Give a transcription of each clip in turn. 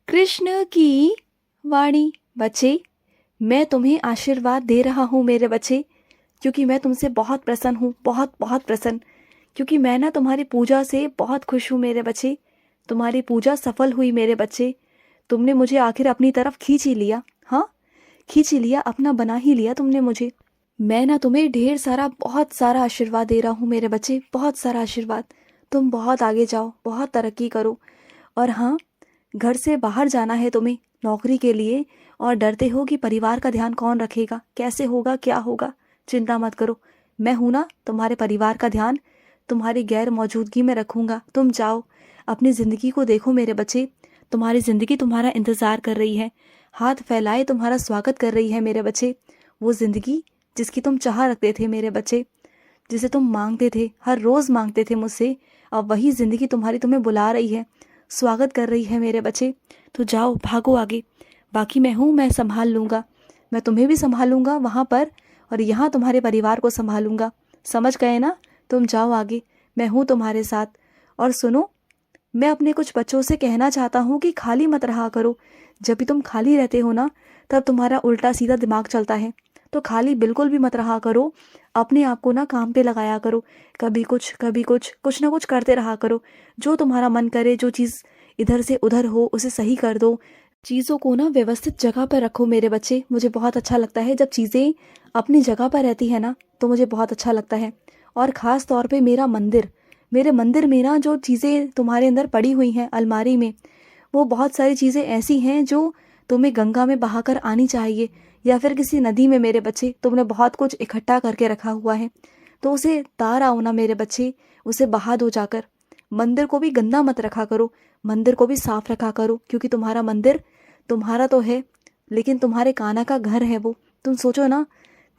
कृष्ण की वाणी। बच्चे, मैं तुम्हें आशीर्वाद दे रहा हूँ मेरे बच्चे, क्योंकि मैं तुमसे बहुत प्रसन्न हूँ, बहुत बहुत प्रसन्न। क्योंकि मैं ना तुम्हारी पूजा से बहुत खुश हूँ मेरे बच्चे। तुम्हारी पूजा सफल हुई मेरे बच्चे। तुमने मुझे आखिर अपनी तरफ खींच ही लिया। हाँ, खींच ही लिया, अपना बना ही लिया तुमने मुझे। मैं ना तुम्हें ढेर सारा, बहुत सारा आशीर्वाद दे रहा हूँ मेरे बच्चे, बहुत सारा आशीर्वाद। तुम बहुत आगे जाओ, बहुत तरक्की करो। और हाँ, घर से बाहर जाना है तुम्हें नौकरी के लिए, और डरते हो कि परिवार का ध्यान कौन रखेगा, कैसे होगा, क्या होगा। चिंता मत करो, मैं हूं ना, तुम्हारे परिवार का ध्यान तुम्हारी गैर मौजूदगी में रखूंगा। तुम जाओ, अपनी ज़िंदगी को देखो मेरे बच्चे। तुम्हारी ज़िंदगी तुम्हारा इंतज़ार कर रही है, हाथ फैलाए तुम्हारा स्वागत कर रही है मेरे बच्चे। वो ज़िंदगी जिसकी तुम चाह रखते थे मेरे बच्चे, जिसे तुम मांगते थे, हर रोज़ मांगते थे मुझसे, अब वही ज़िंदगी तुम्हें बुला रही है, स्वागत कर रही है मेरे बच्चे। तो जाओ, भागो आगे। बाकी मैं हूँ, मैं संभाल लूँगा। मैं तुम्हें भी संभालूंगा वहाँ पर, और यहाँ तुम्हारे परिवार को संभालूंगा। समझ गए ना? तुम जाओ आगे, मैं हूँ तुम्हारे साथ। और सुनो, मैं अपने कुछ बच्चों से कहना चाहता हूँ कि खाली मत रहा करो। जब भी तुम खाली रहते हो ना, तब तुम्हारा उल्टा सीधा दिमाग चलता है। तो खाली बिल्कुल भी मत रहा करो, अपने आप को ना काम पे लगाया करो। कभी कुछ, कभी कुछ, कुछ ना कुछ करते रहा करो। जो तुम्हारा मन करे, जो चीज़ इधर से उधर हो, उसे सही कर दो। चीज़ों को ना व्यवस्थित जगह पर रखो मेरे बच्चे। मुझे बहुत अच्छा लगता है जब चीज़ें अपनी जगह पर रहती है ना, तो मुझे बहुत अच्छा लगता है। और ख़ास तौर पे मेरे मंदिर में ना जो चीज़ें तुम्हारे अंदर पड़ी हुई हैं अलमारी में, वो बहुत सारी चीज़ें ऐसी हैं जो तुम्हें गंगा में बहाकर आनी चाहिए, या फिर किसी नदी में मेरे बच्चे। तुमने बहुत कुछ इकट्ठा करके रखा हुआ है, तो उसे तार आओ ना मेरे बच्चे, उसे बहा दो जाकर। मंदिर को भी गंदा मत रखा करो, मंदिर को भी साफ रखा करो, क्योंकि तुम्हारा मंदिर तुम्हारा तो है, लेकिन तुम्हारे कान्हा का घर है वो। तुम सोचो ना,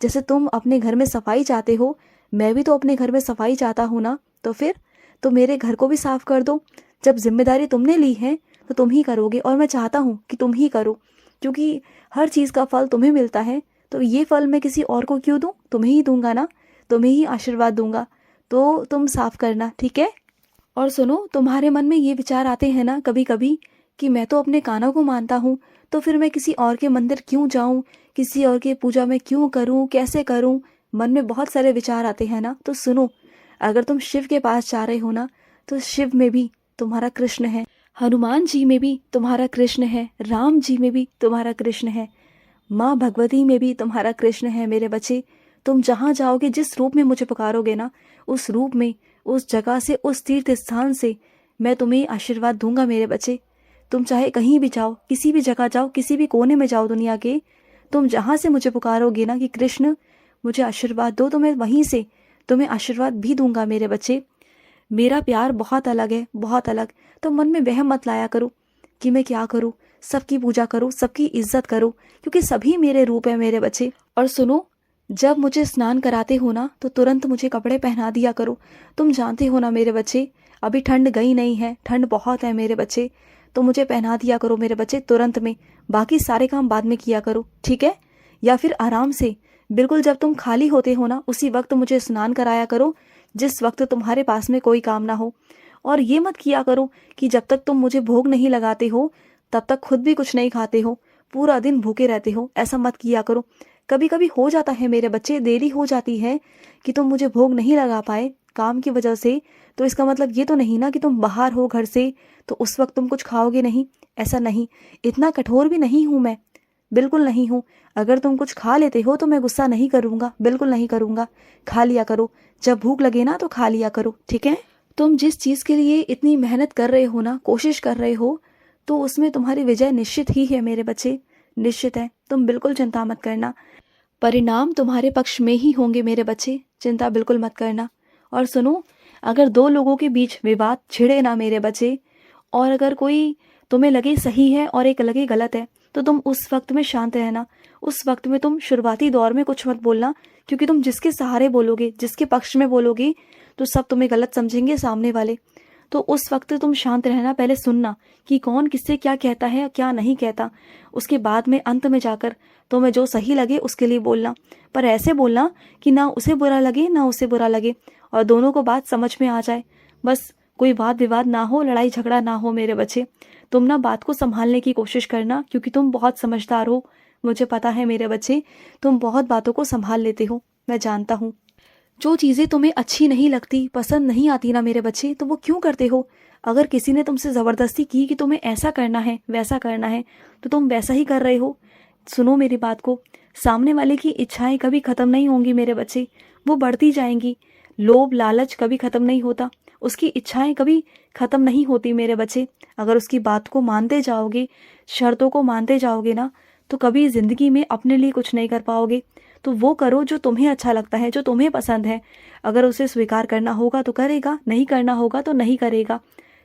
जैसे तुम अपने घर में सफाई चाहते हो, मैं भी तो अपने घर में सफाई चाहता हूँ ना। तो फिर तो मेरे घर को भी साफ कर दो। जब जिम्मेदारी तुमने ली है तो तुम ही करोगे, और मैं चाहता हूँ कि तुम ही करो, क्योंकि हर चीज़ का फल तुम्हें मिलता है। तो ये फल मैं किसी और को क्यों दूँ? तुम्हें ही दूंगा ना, तुम्हें ही आशीर्वाद दूंगा। तो तुम साफ करना, ठीक है? और सुनो, तुम्हारे मन में ये विचार आते हैं ना कभी कभी कि मैं तो अपने कान्हा को मानता हूँ, तो फिर मैं किसी और के मंदिर क्यों जाऊं, किसी और की पूजा में क्यों करूं, कैसे करूं। मन में बहुत सारे विचार आते हैं ना। तो सुनो, अगर तुम शिव के पास जा रहे हो ना, तो शिव में भी तुम्हारा कृष्ण है, हनुमान जी में भी तुम्हारा कृष्ण है, राम जी में भी तुम्हारा कृष्ण है, माँ भगवती में भी तुम्हारा कृष्ण है मेरे बच्चे। तुम जहाँ जाओगे, जिस रूप में मुझे पुकारोगे ना, उस रूप में, उस जगह से, उस तीर्थ स्थान से मैं तुम्हें आशीर्वाद दूंगा मेरे बच्चे। तुम चाहे कहीं भी जाओ, किसी भी जगह जाओ, किसी भी कोने में जाओ दुनिया के, तुम जहाँ से मुझे पुकारोगे ना कि कृष्ण मुझे आशीर्वाद दो, तो मैं वहीं से तुम्हें आशीर्वाद भी दूंगा मेरे बच्चे। मेरा प्यार बहुत अलग है, बहुत अलग। तो मन में वहम मत लाया करो कि मैं क्या करूँ, सबकी पूजा करूँ, सबकी इज्जत करूँ, क्योंकि सभी मेरे रूप है मेरे बच्चे। और सुनो, जब मुझे स्नान कराते हो ना, तो तुरंत मुझे कपड़े पहना दिया करो। तुम जानते हो ना मेरे बच्चे, अभी ठंड गई नहीं है, ठंड बहुत है मेरे बच्चे। तो मुझे पहना दिया करो मेरे बच्चे तुरंत में। बाकी सारे काम बाद में किया करो, ठीक है? या फिर आराम से, बिल्कुल जब तुम खाली होते हो ना, उसी वक्त मुझे स्नान कराया करो, जिस वक्त तुम्हारे पास में कोई काम ना हो। और ये मत किया करो कि जब तक तुम मुझे भोग नहीं लगाते हो, तब तक खुद भी कुछ नहीं खाते हो, पूरा दिन भूखे रहते हो। ऐसा मत किया करो। कभी कभी हो जाता है मेरे बच्चे, देरी हो जाती है कि तुम मुझे भोग नहीं लगा पाए काम की वजह से, तो इसका मतलब ये तो नहीं ना कि तुम बाहर हो घर से, तो उस वक्त तुम कुछ खाओगे नहीं। ऐसा नहीं, इतना कठोर भी नहीं हूं मैं, बिल्कुल नहीं हूं। अगर तुम कुछ खा लेते हो तो मैं गुस्सा नहीं करूंगा, बिल्कुल नहीं करूंगा। खा लिया करो, जब भूख लगे ना तो खा लिया करो, ठीक है? तुम जिस चीज़ के लिए इतनी मेहनत कर रहे हो ना, कोशिश कर रहे हो, तो उसमें तुम्हारी विजय निश्चित ही है मेरे बच्चे, निश्चित है। तुम बिल्कुल चिंता मत करना, परिणाम तुम्हारे पक्ष में ही होंगे मेरे बच्चे, चिंता बिल्कुल मत करना। और सुनो, अगर दो लोगों के बीच विवाद छिड़े ना मेरे बच्चे, और अगर कोई तुम्हें लगे सही है और एक लगे गलत है, तो तुम उस वक्त में शांत रहना। उस वक्त में तुम शुरुआती दौर में कुछ मत बोलना, क्योंकि तुम जिसके सहारे बोलोगे, जिसके पक्ष में बोलोगे, तो सब तुम्हें गलत समझेंगे सामने वाले। तो उस वक्त तुम शांत रहना, पहले सुनना कि कौन किससे क्या कहता है क्या नहीं कहता। उसके बाद में अंत में जाकर तुम्हें जो सही लगे उसके लिए बोलना, पर ऐसे बोलना कि ना उसे बुरा लगे ना उसे बुरा लगे, और दोनों को बात समझ में आ जाए। बस कोई वाद विवाद ना हो, लड़ाई झगड़ा ना हो मेरे बच्चे। तुम ना बात को संभालने की कोशिश करना, क्योंकि तुम बहुत समझदार हो। मुझे पता है मेरे बच्चे, तुम बहुत बातों को संभाल लेते हो, मैं जानता हूँ। जो चीज़ें तुम्हें अच्छी नहीं लगती, पसंद नहीं आती ना मेरे बच्चे, तो वो क्यों करते हो? अगर किसी ने तुमसे ज़बरदस्ती की कि तुम्हें ऐसा करना है, वैसा करना है, तो तुम वैसा ही कर रहे हो। सुनो मेरी बात को, सामने वाले की इच्छाएं कभी ख़त्म नहीं होंगी मेरे बच्चे, वो बढ़ती जाएंगी। लोभ लालच कभी ख़त्म नहीं होता, उसकी इच्छाएं कभी ख़त्म नहीं होती मेरे बच्चे। अगर उसकी बात को मानते जाओगे, शर्तों को मानते जाओगे ना, तो कभी ज़िंदगी में अपने लिए कुछ नहीं कर पाओगे। तो वो करो जो तुम्हें अच्छा लगता है, जो तुम्हें पसंद है। अगर उसे स्वीकार करना होगा तो करेगा, नहीं करना होगा तो नहीं करेगा।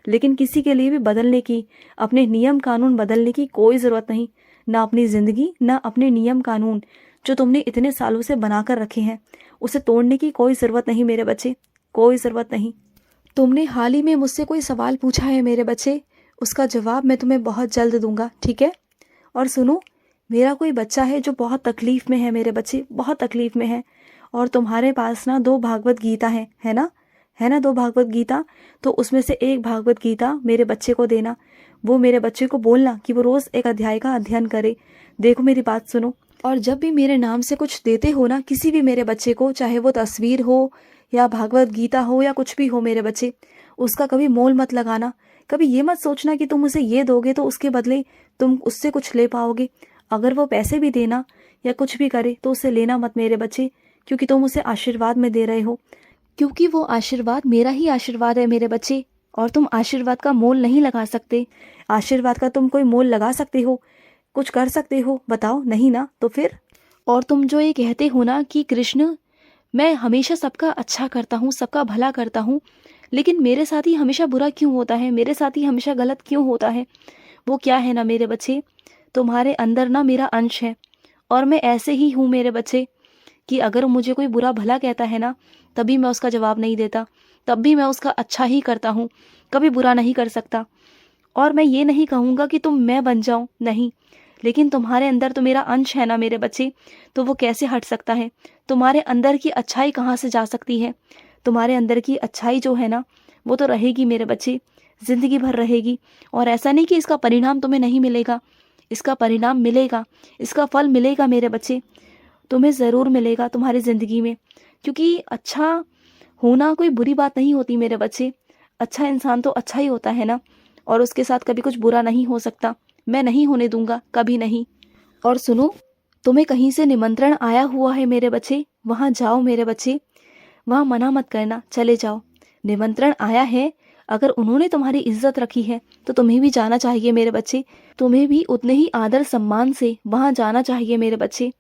लेकिन किसी के लिए भी बदलने की, अपने नियम कानून बदलने की कोई ज़रूरत नहीं। ना अपनी ज़िंदगी, ना अपने नियम कानून जो तुमने इतने सालों से बना कर रखे हैं, उसे तोड़ने की कोई ज़रूरत नहीं मेरे बच्चे, कोई ज़रूरत नहीं। तुमने हाल ही में मुझसे कोई सवाल पूछा है मेरे बच्चे, उसका जवाब मैं तुम्हें बहुत जल्द दूंगा, ठीक है? और सुनो, मेरा कोई बच्चा है जो बहुत तकलीफ़ में है मेरे बच्चे, बहुत तकलीफ़ में है। और तुम्हारे पास ना 2 भागवत गीता है ना? है ना 2 भागवत गीता? तो उसमें से एक भागवत गीता मेरे बच्चे को देना। वो मेरे बच्चे को बोलना कि वो रोज़ एक अध्याय का अध्ययन करे। देखो मेरी बात सुनो, और जब भी मेरे नाम से कुछ देते हो ना किसी भी मेरे बच्चे को, चाहे वो तस्वीर हो या भागवत गीता हो या कुछ भी हो मेरे बच्चे, उसका कभी मोल मत लगाना। कभी ये मत सोचना कि तुम उसे ये दोगे तो उसके बदले तुम उससे कुछ ले पाओगे। अगर वो पैसे भी देना या कुछ भी करे तो उसे लेना मत मेरे बच्चे, क्योंकि तुम उसे आशीर्वाद में दे रहे हो। क्योंकि वो आशीर्वाद मेरा ही आशीर्वाद है मेरे बच्चे, और तुम आशीर्वाद का मोल नहीं लगा सकते। आशीर्वाद का तुम कोई मोल लगा सकते हो, कुछ कर सकते हो? बताओ, नहीं ना? तो फिर? और तुम जो ये कहते हो ना कि कृष्ण, मैं हमेशा सबका अच्छा करता हूँ, सबका भला करता हूँ, लेकिन मेरे साथ ही हमेशा बुरा क्यों होता है, मेरे साथ ही हमेशा गलत क्यों होता है? वो क्या है ना मेरे बच्चे, तुम्हारे अंदर ना मेरा अंश है, और मैं ऐसे ही हूँ मेरे बच्चे कि अगर मुझे कोई बुरा भला कहता है ना, तभी मैं उसका जवाब नहीं देता, तब भी मैं उसका अच्छा ही करता हूँ, कभी बुरा नहीं कर सकता। और मैं ये नहीं कहूँगा कि तुम मैं बन जाओ, नहीं, लेकिन तुम्हारे अंदर तो मेरा अंश है ना मेरे बच्चे, तो वो कैसे हट सकता है? तुम्हारे अंदर की अच्छाई कहाँ से जा सकती है? तुम्हारे अंदर की अच्छाई जो है ना, वो तो रहेगी मेरे बच्चे, ज़िंदगी भर रहेगी। और ऐसा नहीं कि इसका परिणाम तुम्हें नहीं मिलेगा, इसका परिणाम मिलेगा, इसका फल मिलेगा मेरे बच्चे, तुम्हें ज़रूर मिलेगा तुम्हारी ज़िंदगी में। क्योंकि अच्छा होना कोई बुरी बात नहीं होती मेरे बच्चे, अच्छा इंसान तो अच्छा ही होता है ना, और उसके साथ कभी कुछ बुरा नहीं हो सकता। मैं नहीं होने दूंगा, कभी नहीं। और सुनो, तुम्हें कहीं से निमंत्रण आया हुआ है मेरे बच्चे, वहाँ जाओ मेरे बच्चे, वहाँ मना मत करना, चले जाओ। निमंत्रण आया है, अगर उन्होंने तुम्हारी इज्जत रखी है तो तुम्हें भी जाना चाहिए मेरे बच्चे, तुम्हें भी उतने ही आदर सम्मान से वहाँ जाना चाहिए मेरे बच्चे।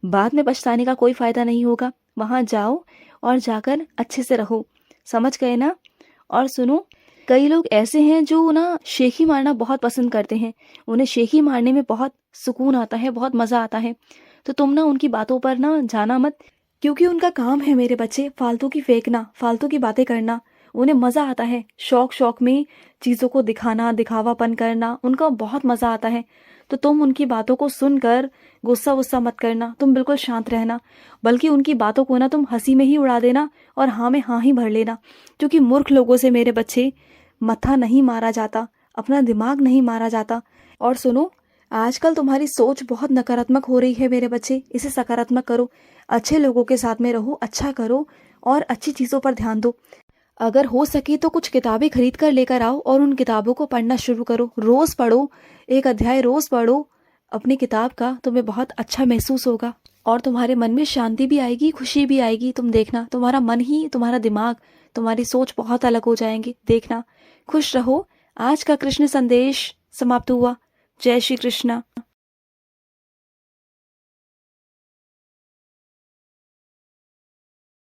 बाद में पछताने का कोई फ़ायदा नहीं होगा, वहाँ जाओ और जाकर अच्छे से रहो, समझ गए ना? और सुनो, कई लोग ऐसे हैं जो ना शेखी मारना बहुत पसंद करते हैं, उन्हें शेखी मारने में बहुत सुकून आता है, बहुत मज़ा आता है। तो तुम ना उनकी बातों पर ना जाना मत, क्योंकि उनका काम है मेरे बच्चे फालतू की फेंकना, फालतू की बातें करना। उन्हें मज़ा आता है, शौक शौक में चीज़ों को दिखाना, दिखावापन करना, उनका बहुत मज़ा आता है। तो तुम उनकी बातों को सुनकर गुस्सा वुस्सा मत करना, तुम बिल्कुल शांत रहना, बल्कि उनकी बातों को ना तुम हंसी में ही उड़ा देना और हाँ में हाँ ही भर लेना। क्योंकि मूर्ख लोगों से मेरे बच्चे मत्था नहीं मारा जाता, अपना दिमाग नहीं मारा जाता। और सुनो, आजकल तुम्हारी सोच बहुत नकारात्मक हो रही है मेरे बच्चे, इसे सकारात्मक करो, अच्छे लोगों के साथ में रहो, अच्छा करो और अच्छी चीज़ों पर ध्यान दो। अगर हो सके तो कुछ किताबें खरीद कर लेकर आओ और उन किताबों को पढ़ना शुरू करो, रोज़ पढ़ो, एक अध्याय रोज़ पढ़ो अपनी किताब का, तुम्हें बहुत अच्छा महसूस होगा और तुम्हारे मन में शांति भी आएगी, खुशी भी आएगी। तुम देखना, तुम्हारा मन ही, तुम्हारा दिमाग, तुम्हारी सोच बहुत अलग हो जाएंगे, देखना। खुश रहो। आज का कृष्ण संदेश समाप्त हुआ। जय श्री कृष्णा।